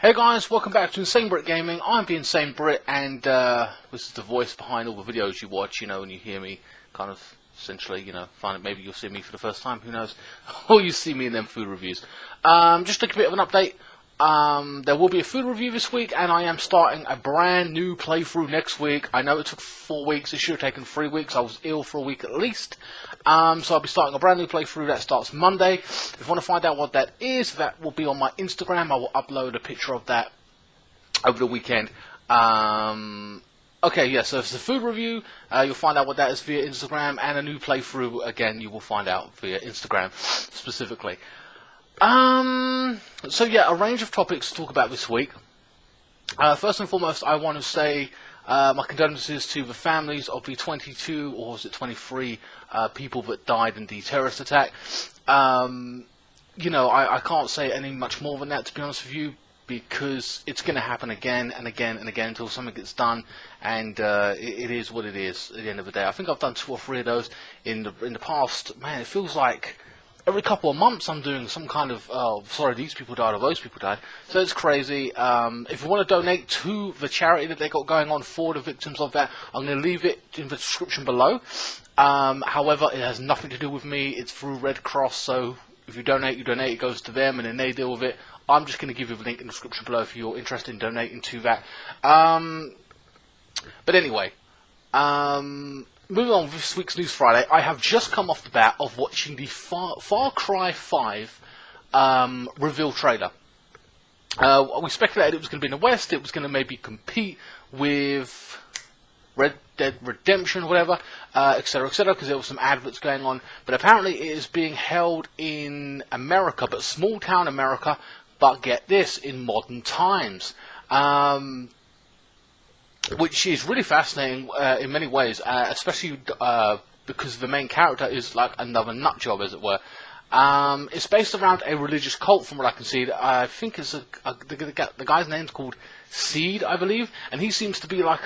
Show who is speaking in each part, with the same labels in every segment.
Speaker 1: Hey guys, welcome back to INSANEBRIT Gaming. I'm the INSANEBRIT, and this is the voice behind all the videos you watch, and you hear me kind of essentially, find it, maybe you'll see me for the first time, who knows, or you see me in them food reviews. Just a bit of an update. There will be a food review this week, and I am starting a brand new playthrough next week. I know it took 4 weeks, it should have taken 3 weeks, I was ill for a week at least. So I'll be starting a brand new playthrough that starts Monday. If you want to find out what that is, that will be on my Instagram. I will upload a picture of that over the weekend. Okay, yeah, so it's a food review. You'll find out what that is via Instagram, and a new playthrough, again, you will find out via Instagram specifically. So yeah, a range of topics to talk about this week. First and foremost, I want to say my condolences to the families of the 22, or was it 23, people that died in the terrorist attack. I can't say any much more than that, to be honest with you, because it's going to happen again and again and again until something gets done, and it is what it is at the end of the day. I think I've done 2 or 3 of those in the past. Man, it feels like every couple of months I'm doing some kind of, sorry, these people died or those people died. So it's crazy. If you want to donate to the charity that they got going on for the victims of that, I'm going to leave it in the description below. However, it has nothing to do with me. It's through Red Cross, so if you donate, it goes to them and then they deal with it. I'm just going to give you the link in the description below if you're interested in donating to that. But anyway, moving on with this week's News Friday, I have just come off the bat of watching the Far Cry 5 reveal trailer. We speculated it was going to be in the West, it was going to maybe compete with Red Dead Redemption or whatever, etc, because there were some adverts going on, but apparently it is being held in America, but small town America, but get this, in modern times. Which is really fascinating in many ways, especially because the main character is like another nutjob, as it were. It's based around a religious cult, from what I can see. I think it's the guy's name's called Seed, I believe, and he seems to be like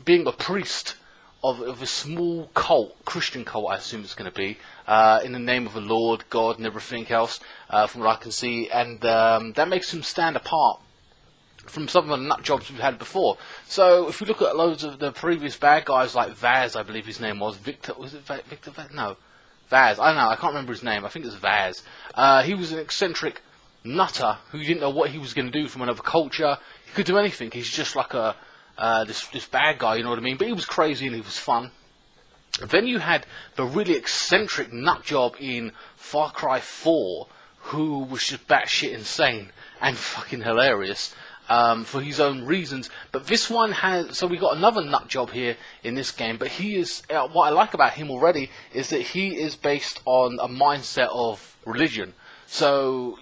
Speaker 1: being a priest of a small cult, Christian cult, I assume it's going to be, in the name of the Lord, God, and everything else, from what I can see, and that makes him stand apart from some of the nut jobs we've had before. So if you look at loads of the previous bad guys, like Vaz, I believe his name was Victor. Was it Victor? No, Vaz. I don't know. I can't remember his name. I think it's Vaz. He was an eccentric nutter who didn't know what he was going to do from another culture. He could do anything. He's just like this bad guy. You know what I mean? But he was crazy and he was fun. Then you had the really eccentric nut job in Far Cry 4, who was just batshit insane and fucking hilarious. For his own reasons, but this one has, so we got another nut job here in this game, but he is, what I like about him already is that he is based on a mindset of religion. So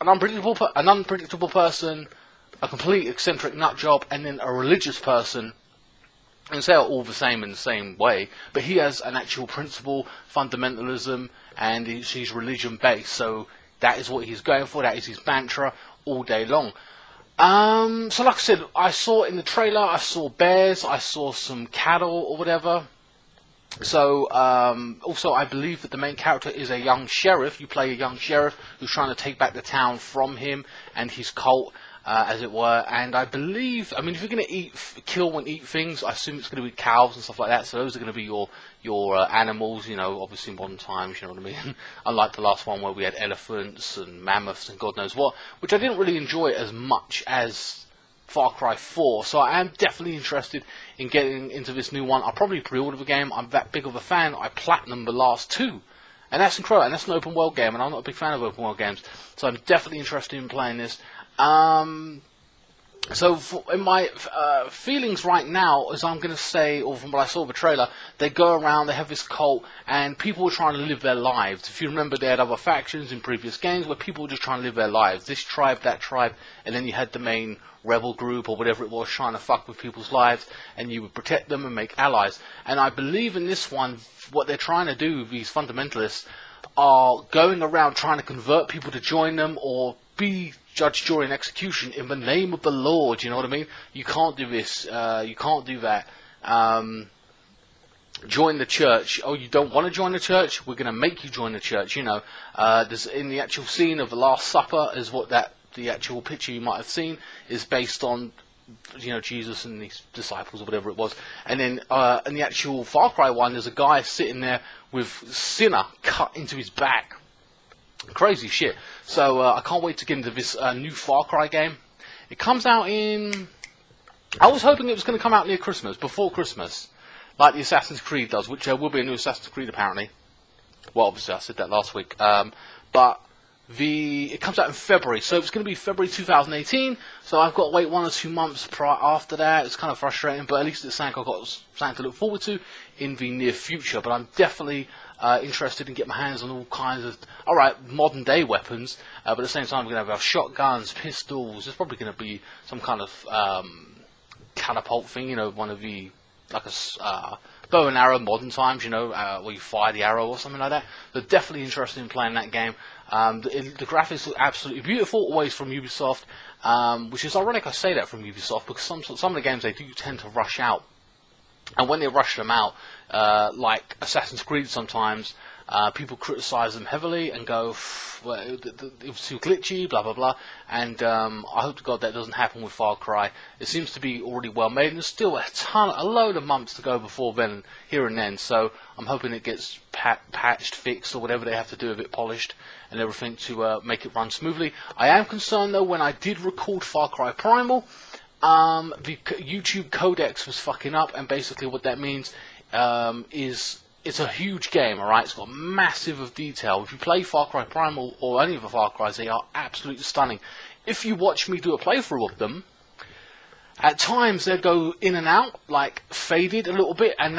Speaker 1: an unpredictable person, a complete eccentric nut job, and then a religious person, and they're all the same in the same way, but he has an actual principle, fundamentalism, and he's religion based, so that is what he's going for, that is his mantra all day long. So like I said, I saw in the trailer, I saw bears, I saw some cattle or whatever. So also I believe that the main character is a young sheriff. You play a young sheriff who's trying to take back the town from him and his cult, as it were. And I believe, I mean, if you're going to kill and eat things, I assume it's going to be cows and stuff like that. So those are going to be your animals, obviously in modern times, you know what I mean? Unlike the last one where we had elephants and mammoths and God knows what, which I didn't really enjoy as much as Far Cry 4. So I am definitely interested in getting into this new one. I'll probably pre-order the game. I'm that big of a fan. I platinumed the last 2. And that's incredible. And that's an open world game, and I'm not a big fan of open world games. So I'm definitely interested in playing this. So in my feelings right now, as I'm going to say, or from what I saw of the trailer, they go around, they have this cult, and people are trying to live their lives. If you remember, they had other factions in previous games where people were just trying to live their lives. This tribe, that tribe, and then you had the main rebel group or whatever it was trying to fuck with people's lives, and you would protect them and make allies. And I believe in this one, what they're trying to do, these fundamentalists, are going around trying to convert people to join them or be judge, jury, and execution in the name of the Lord. You know what I mean? You can't do this. You can't do that. join the church. Oh, you don't want to join the church? We're going to make you join the church. You know, there's in the actual scene of the Last Supper is what the actual picture you might have seen is based on. You know, Jesus and his disciples or whatever it was. And then in the actual Far Cry one, there's a guy sitting there with Sinner cut into his back. Crazy shit. So I can't wait to get into this new Far Cry game. It comes out in... I was hoping it was going to come out near Christmas, before Christmas, like the Assassin's Creed does, which will be a new Assassin's Creed apparently. Well, obviously I said that last week. But it comes out in February, so it's going to be February 2018. So I've got to wait 1 or 2 months after that. It's kind of frustrating, but at least it's something I've got something to look forward to in the near future. But I'm definitely interested in getting my hands on all kinds of modern day weapons. But at the same time, we're going to have shotguns, pistols. There's probably going to be some kind of catapult thing, you know, one of the like a bow and arrow modern times, you know, where you fire the arrow or something like that. So definitely interested in playing that game. The graphics look absolutely beautiful, always from Ubisoft, which is ironic I say that from Ubisoft, because some of the games they do tend to rush out. And when they rush them out, like Assassin's Creed sometimes, people criticise them heavily and go, well, it was too glitchy, blah blah blah. And I hope to God that doesn't happen with Far Cry. It seems to be already well made, and there's still a load of months to go before then, here and then. So I'm hoping it gets patched, fixed, or whatever they have to do with it, polished and everything to make it run smoothly. I am concerned though, when I did record Far Cry Primal, the YouTube codecs was fucking up, and basically what that means is it's a huge game, alright? It's got massive of detail. If you play Far Cry Primal or any of the Far Cries, they are absolutely stunning. If you watch me do a playthrough of them, at times they go in and out, like faded a little bit and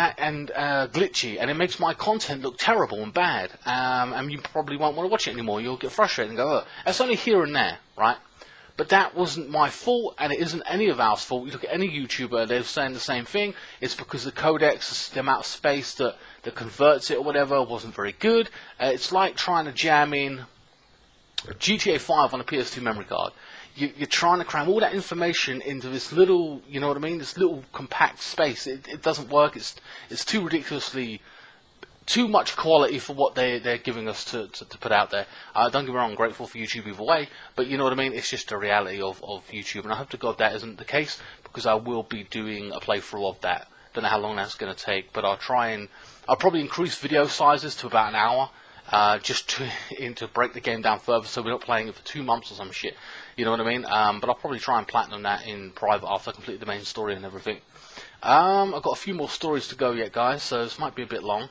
Speaker 1: glitchy, and it makes my content look terrible and bad. And you probably won't want to watch it anymore. You'll get frustrated and go, oh, that's only here and there, right? But that wasn't my fault, and it isn't any of ours fault. You look at any YouTuber, they're saying the same thing. It's because the codecs, the amount of space that converts it or whatever, wasn't very good. It's like trying to jam in GTA 5 on a PS2 memory card. You're trying to cram all that information into this little, you know what I mean, this little compact space. It doesn't work. It's too ridiculously... too much quality for what they're giving us to put out there. Don't get me wrong, I'm grateful for YouTube either way, but you know what I mean, it's just a reality of YouTube, and I hope to God that isn't the case, because I will be doing a playthrough of that. Don't know how long that's going to take, but I'll probably increase video sizes to about an hour, just to break the game down further, so we're not playing it for 2 months or some shit, you know what I mean? But I'll probably try and platinum that in private after I complete the main story and everything. I've got a few more stories to go yet, guys, so this might be a bit long.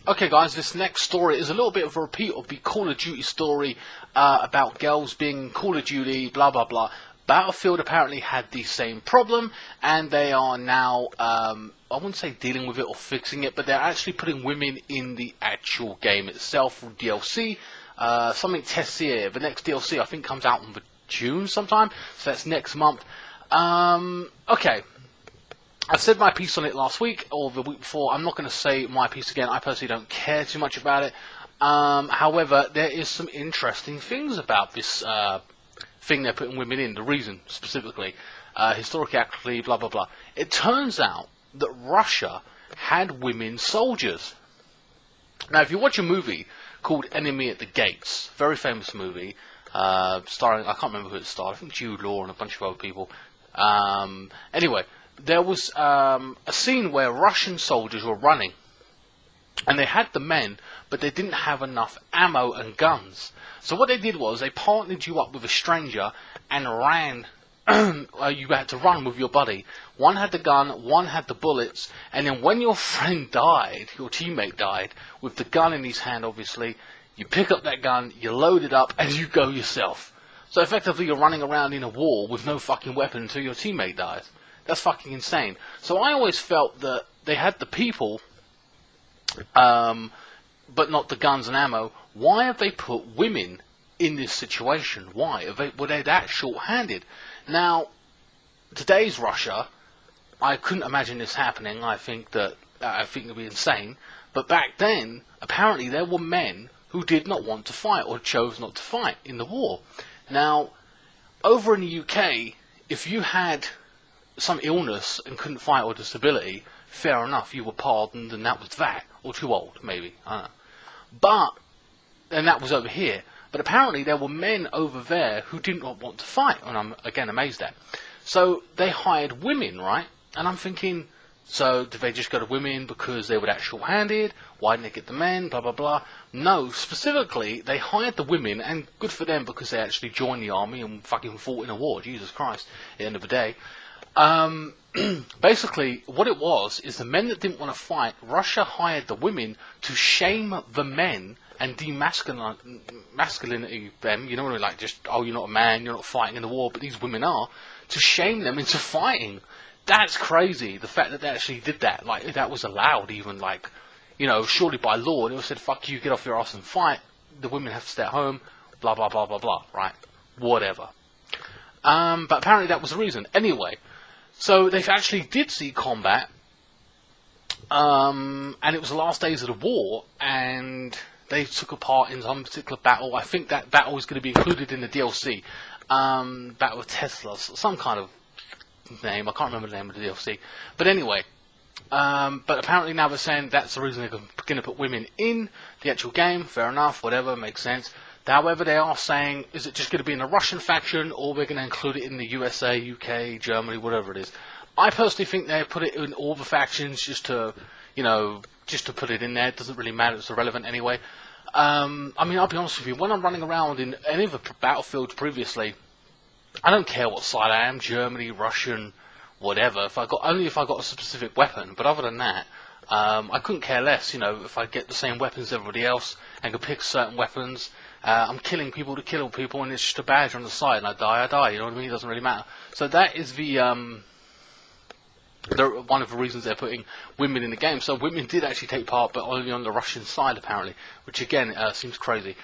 Speaker 1: Okay, guys, this next story is a little bit of a repeat of the Call of Duty story about girls being in Call of Duty, blah, blah, blah. Battlefield apparently had the same problem, and they are now, I wouldn't say dealing with it or fixing it, but they're actually putting women in the actual game itself from DLC. Something Tessier, the next DLC I think comes out in June sometime, so that's next month. Okay, I said my piece on it last week or the week before. I'm not going to say my piece again. I personally don't care too much about it. However, there is some interesting things about this thing they're putting women in, the reason specifically, historically, blah blah blah. It turns out that Russia had women soldiers. Now, if you watch a movie called Enemy at the Gates, very famous movie, starring, I can't remember who it starred, I think Jude Law and a bunch of other people. Anyway, there was a scene where Russian soldiers were running, and they had the men, but they didn't have enough ammo and guns. So what they did was they partnered you up with a stranger and ran. You had to run with your buddy. One had the gun, one had the bullets, and then when your friend died, your teammate died, with the gun in his hand obviously, you pick up that gun, you load it up, and you go yourself. So effectively you're running around in a war with no fucking weapon until your teammate dies. That's fucking insane. So I always felt that they had the people, but not the guns and ammo. Why have they put women in this situation? Why? Were they that short-handed? Now, today's Russia, I couldn't imagine this happening. I think it'd be insane. But back then, apparently there were men who did not want to fight or chose not to fight in the war. Now, over in the UK, if you had some illness and couldn't fight or disability, fair enough, you were pardoned and that was that. Or too old, maybe, I don't know. But, and that was over here. But apparently there were men over there who did not want to fight, and I'm again amazed at. So they hired women, right? And I'm thinking, so did they just go to women because they were that short-handed? Why didn't they get the men? Blah, blah, blah. No, specifically, they hired the women, and good for them because they actually joined the army and fucking fought in a war. Jesus Christ, at the end of the day. Basically, what it was is the men that didn't want to fight, Russia hired the women to shame the men and demasculinity them, you know what I mean, like just, oh, you're not a man, you're not fighting in the war, but these women are, to shame them into fighting. That's crazy, the fact that they actually did that, like, that was allowed even, like, you know, surely by law, they said, fuck you, get off your ass and fight, the women have to stay at home, blah, blah, blah, blah, blah, right, whatever. But apparently that was the reason. Anyway, so they actually did see combat, and it was the last days of the war, and they took a part in some particular battle. I think that battle is going to be included in the DLC. Battle of Tesla, some kind of name. I can't remember the name of the DLC. But anyway, but apparently now they're saying that's the reason they're going to put women in the actual game. Fair enough, whatever, makes sense. However, they are saying, is it just going to be in the Russian faction, or we're going to include it in the USA, UK, Germany, whatever it is. I personally think they put it in all the factions just to, you know, just to put it in there. It doesn't really matter, it's irrelevant anyway. I mean, I'll be honest with you, when I'm running around in any of the battlefields previously, I don't care what side I am, Germany, Russian, whatever, only if I got a specific weapon, but other than that, I couldn't care less, you know, if I get the same weapons as everybody else, and can pick certain weapons. I'm killing people to kill people, and it's just a badge on the side, and I die, you know what I mean, it doesn't really matter. So that is one of the reasons they're putting women in the game. So women did actually take part, but only on the Russian side apparently, which again seems crazy.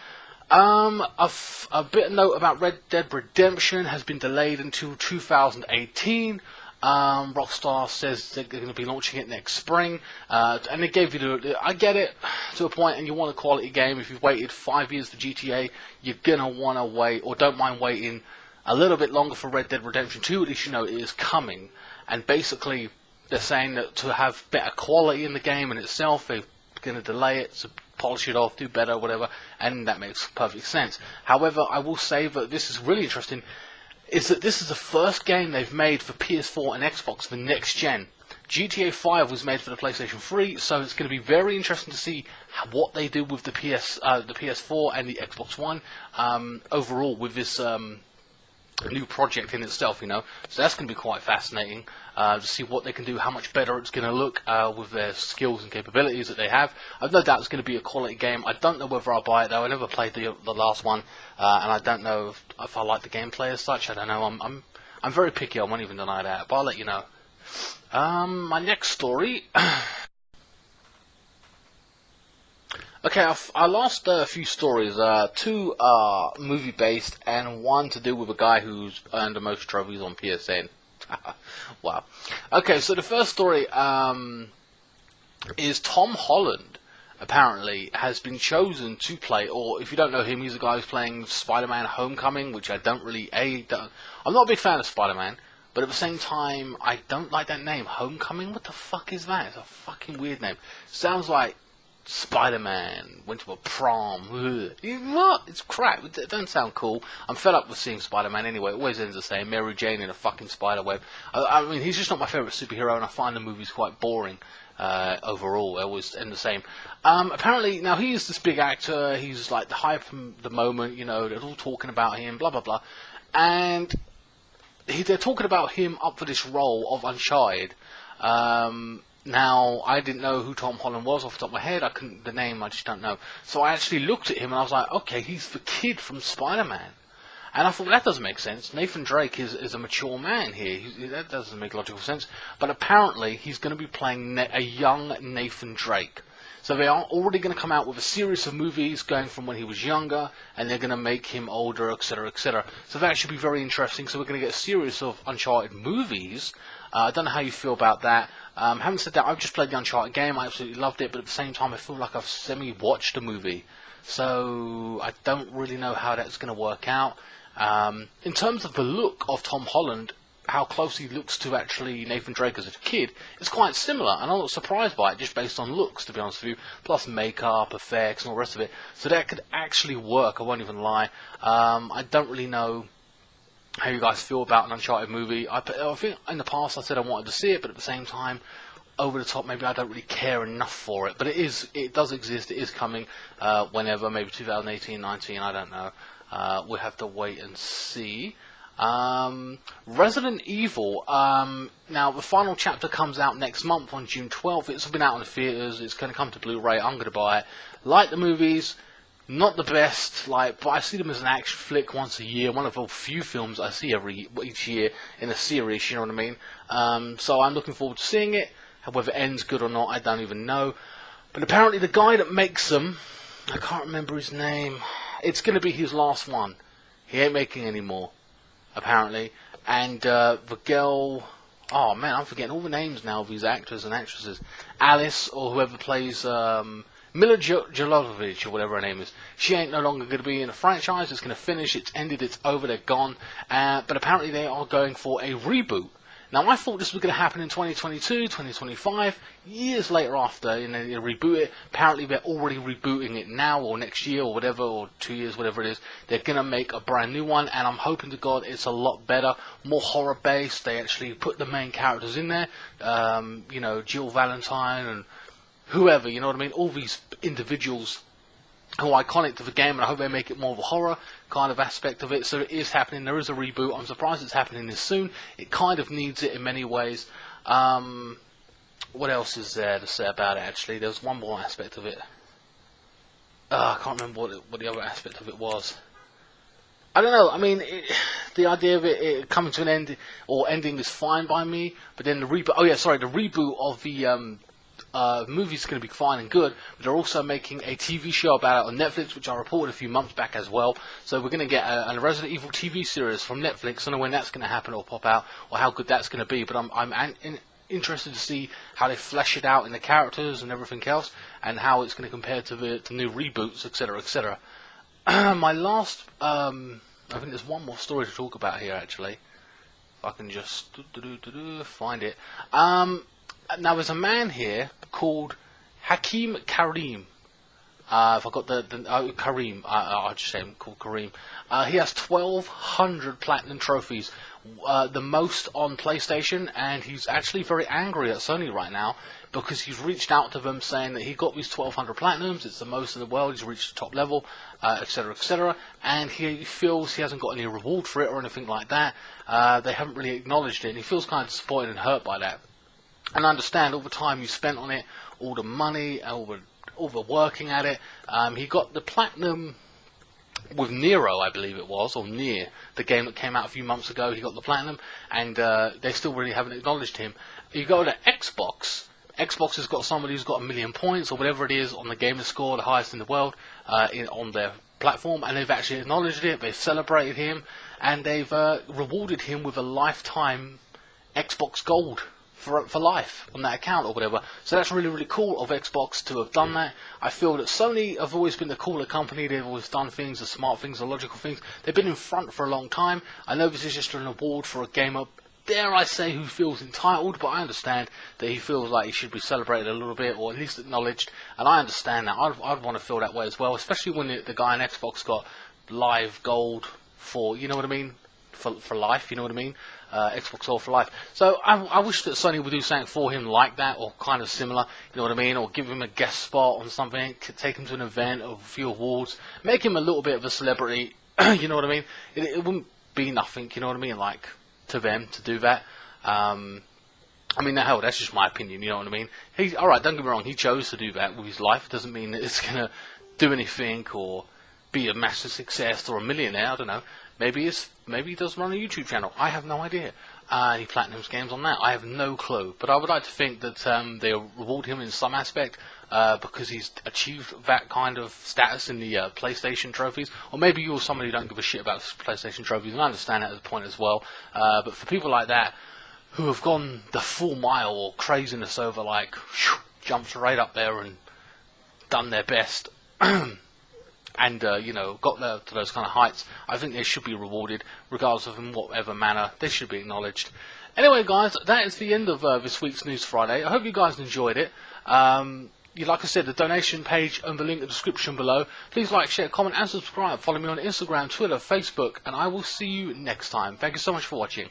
Speaker 1: A bit of note about Red Dead Redemption has been delayed until 2018. Rockstar says they're going to be launching it next spring, and they gave you I get it to a point, and you want a quality game. If you've waited 5 years for GTA, you're gonna want to wait, or don't mind waiting a little bit longer for Red Dead Redemption 2. At least you know it is coming. And basically, they're saying that to have better quality in the game in itself, they're going to delay it, to polish it off, do better, whatever, and that makes perfect sense. However, I will say that this is really interesting, is that this is the first game they've made for PS4 and Xbox for next gen. GTA 5 was made for the PlayStation 3, so it's going to be very interesting to see what they do with the PS4 and the Xbox One overall with this new project in itself, you know. So that's going to be quite fascinating to see what they can do, how much better it's going to look with their skills and capabilities that they have. I've no doubt it's going to be a quality game. I don't know whether I'll buy it though. I never played the last one, and I don't know if I like the gameplay as such. I don't know. I'm very picky. I won't even deny that, but I'll let you know. My next story. Okay, I lost a few stories. Two are movie-based, and one to do with a guy who's earned the most trophies on PSN. Wow. Okay, so the first story is Tom Holland, apparently, has been chosen to play, or if you don't know him, he's the guy who's playing Spider-Man Homecoming, which I don't really, I'm not a big fan of Spider-Man, but at the same time, I don't like that name. Homecoming? What the fuck is that? It's a fucking weird name. Sounds like Spider-Man went to a prom. What? It's crap. It doesn't sound cool. I'm fed up with seeing Spider-Man anyway. It always ends the same. Mary Jane in a fucking spider web. I mean, he's just not my favourite superhero, and I find the movies quite boring overall. They always end the same. Apparently, now he's this big actor. He's like the hype from the moment. You know, they're all talking about him. Blah blah blah. And they're talking about him up for this role of Uncharted. Now, I didn't know who Tom Holland was off the top of my head. The name, I just don't know. So I actually looked at him and I was like, okay, he's the kid from Spider-Man. And I thought, that doesn't make sense. Nathan Drake is a mature man here. That doesn't make logical sense. But apparently, he's going to be playing a young Nathan Drake. So they are already going to come out with a series of movies going from when he was younger, and they're going to make him older, etc., etc. So that should be very interesting. So we're going to get a series of Uncharted movies. I don't know how you feel about that. Having said that, I've just played the Uncharted game. I absolutely loved it, but at the same time, I feel like I've semi-watched the movie. So I don't really know how that's going to work out. In terms of the look of Tom Holland, how close he looks to actually Nathan Drake as a kid is quite similar, and I'm not surprised by it just based on looks, to be honest with you, plus makeup, effects, and all the rest of it. So that could actually work, I won't even lie. I don't really know how you guys feel about an Uncharted movie. I think in the past I said I wanted to see it, but at the same time, over the top, maybe I don't really care enough for it. But it does exist, it is coming whenever, maybe 2018, 19, I don't know. We'll have to wait and see. Resident Evil, now the final chapter comes out next month on June 12th. It's been out in the theaters, it's going to come to Blu-ray, I'm going to buy it. Like the movies, not the best, but I see them as an action flick once a year, one of the few films I see each year in a series, you know what I mean? So I'm looking forward to seeing it. Whether it ends good or not, I don't even know. But apparently the guy that makes them, I can't remember his name, it's going to be his last one. He ain't making any more, apparently. And the girl, oh man, I'm forgetting all the names now of these actors and actresses. Alice, or whoever plays Mila Jovovich, or whatever her name is. She ain't no longer going to be in the franchise. It's going to finish. It's ended. It's over. They're gone. But apparently they are going for a reboot. Now, I thought this was going to happen in 2022, 2025, years later after, and then they reboot it. Apparently, they're already rebooting it now, or next year, or whatever, or 2 years, whatever it is. They're going to make a brand new one, and I'm hoping to God it's a lot better, more horror-based. They actually put the main characters in there, you know, Jill Valentine and whoever, you know what I mean? All these individuals who are iconic to the game, and I hope they make it more of a horror kind of aspect of it. So it is happening. There is a reboot. I'm surprised it's happening this soon. It kind of needs it in many ways. What else is there to say about it, actually? There's one more aspect of it. I can't remember what the other aspect of it was. I don't know. I mean, the idea of it coming to an end or ending is fine by me, but then the reboot. Oh yeah, sorry, the reboot of the movie's going to be fine and good, but they're also making a TV show about it on Netflix, which I reported a few months back as well. So we're going to get a Resident Evil TV series from Netflix. I don't know when that's going to happen or pop out, or how good that's going to be, but I'm interested to see how they flesh it out in the characters and everything else, and how it's going to compare to the new reboots, etc., etc. My last, I think there's one more story to talk about here, actually. If I can just find it. Now, there's a man here called Hakim Karim. If I got Karim, I'll just say him called Karim. He has 1,200 platinum trophies, the most on PlayStation, and he's actually very angry at Sony right now because he's reached out to them saying that he got these 1,200 platinums. It's the most in the world. He's reached the top level, etc., etc., and he feels he hasn't got any reward for it or anything like that. They haven't really acknowledged it, and he feels kind of disappointed and hurt by that. And I understand all the time you spent on it, all the money, all the working at it. He got the platinum with Nero, I believe it was, or Nier, the game that came out a few months ago. He got the platinum, and they still really haven't acknowledged him. You go to Xbox. Xbox has got somebody who's got 1 million points, or whatever it is, on the gamer score, the highest in the world, on their platform, and they've actually acknowledged it. They've celebrated him, and they've rewarded him with a lifetime Xbox Gold for life on that account or whatever. So that's really, really cool of Xbox to have done that. I feel that Sony have always been the cooler company. They've always done things, the smart things, the logical things. They've been in front for a long time. I know this is just an award for a gamer, dare I say, who feels entitled, but I understand that he feels like he should be celebrated a little bit, or at least acknowledged, and I understand that. I'd want to feel that way as well, especially when the guy in Xbox got live gold for, you know what I mean, for life, you know what I mean? Xbox Gold for life. So I wish that Sony would do something for him like that, or kind of similar, you know what I mean? Or give him a guest spot on something, take him to an event or a few awards, make him a little bit of a celebrity, you know what I mean? It wouldn't be nothing, you know what I mean, like, to them to do that. I mean, hell, that's just my opinion, you know what I mean? Alright, don't get me wrong, he chose to do that with his life. It doesn't mean that it's going to do anything or be a massive success or a millionaire, I don't know. Maybe he does run a YouTube channel. I have no idea. He platinums games on that. I have no clue. But I would like to think that they reward him in some aspect because he's achieved that kind of status in the PlayStation trophies. Or maybe you're somebody who don't give a shit about PlayStation trophies, and I understand that as a point as well. But for people like that who have gone the full mile or craziness over, like, jumped right up there and done their best, and got to those kind of heights, I think they should be rewarded, regardless of in whatever manner. They should be acknowledged. Anyway, guys, that is the end of this week's News Friday. I hope you guys enjoyed it. Like I said, the donation page and the link in the description below. Please like, share, comment, and subscribe. Follow me on Instagram, Twitter, Facebook, and I will see you next time. Thank you so much for watching.